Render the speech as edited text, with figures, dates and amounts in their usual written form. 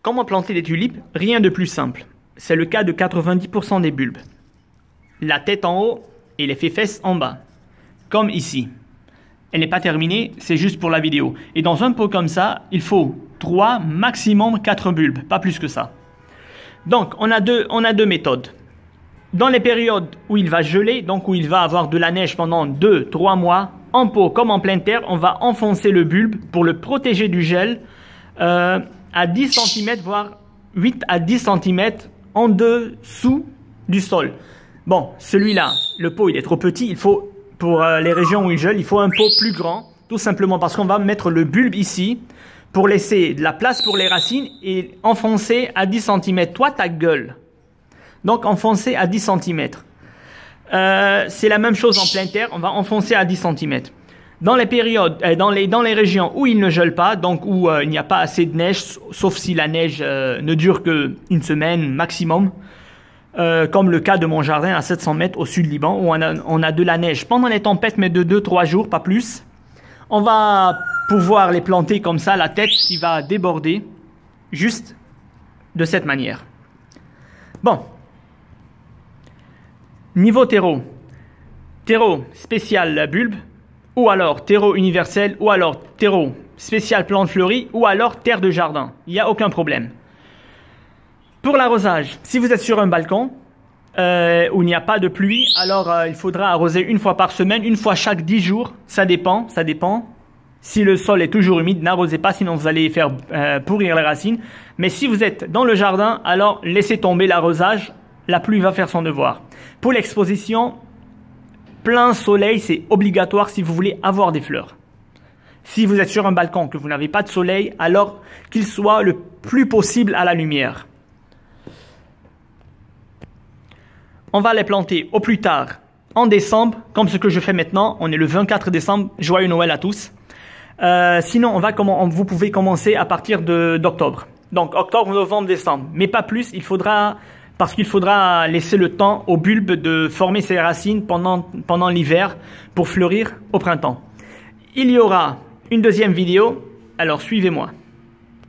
Comment planter des tulipes? Rien de plus simple. C'est le cas de 90% des bulbes. La tête en haut et les fesses en bas. Comme ici. Elle n'est pas terminée, c'est juste pour la vidéo. Et dans un pot comme ça, il faut 3, maximum 4 bulbes, pas plus que ça. Donc, on a deux méthodes. Dans les périodes où il va geler, donc où il va avoir de la neige pendant 2-3 mois, en pot comme en pleine terre, on va enfoncer le bulbe pour le protéger du gel à 10 cm, voire 8 à 10 cm en dessous du sol. Bon, celui-là, le pot il est trop petit, il faut, pour les régions où il gèle, il faut un pot plus grand, tout simplement parce qu'on va mettre le bulbe ici pour laisser de la place pour les racines et enfoncer à 10 cm. Toi, ta gueule. Donc, enfoncer à 10 cm. C'est la même chose en pleine terre, on va enfoncer à 10 cm. Dans les périodes, dans les régions où il ne gèle pas, donc où il n'y a pas assez de neige, sauf si la neige ne dure qu'une semaine maximum, comme le cas de mon jardin à 700 mètres au sud Liban, où on a de la neige pendant les tempêtes, mais de 2-3 jours, pas plus. On va pouvoir les planter comme ça, la tête qui va déborder, juste de cette manière. Bon. Niveau terreau. Terreau spécial bulbe, ou alors terreau universel, ou alors terreau spécial plante fleurie, ou alors terre de jardin. Il n'y a aucun problème. Pour l'arrosage, si vous êtes sur un balcon où il n'y a pas de pluie, alors il faudra arroser une fois par semaine, une fois chaque 10 jours. Ça dépend. Si le sol est toujours humide, n'arrosez pas, sinon vous allez faire pourrir les racines. Mais si vous êtes dans le jardin, alors laissez tomber l'arrosage. La pluie va faire son devoir. Pour l'exposition, plein soleil, c'est obligatoire si vous voulez avoir des fleurs. Si vous êtes sur un balcon, que vous n'avez pas de soleil, alors qu'il soit le plus possible à la lumière. On va les planter au plus tard en décembre, comme ce que je fais maintenant. On est le 24 décembre. Joyeux Noël à tous. Sinon, vous pouvez commencer à partir d'octobre. Donc, octobre, novembre, décembre. Mais pas plus, parce qu'il faudra laisser le temps au bulbe de former ses racines pendant l'hiver pour fleurir au printemps. Il y aura une deuxième vidéo, alors suivez-moi.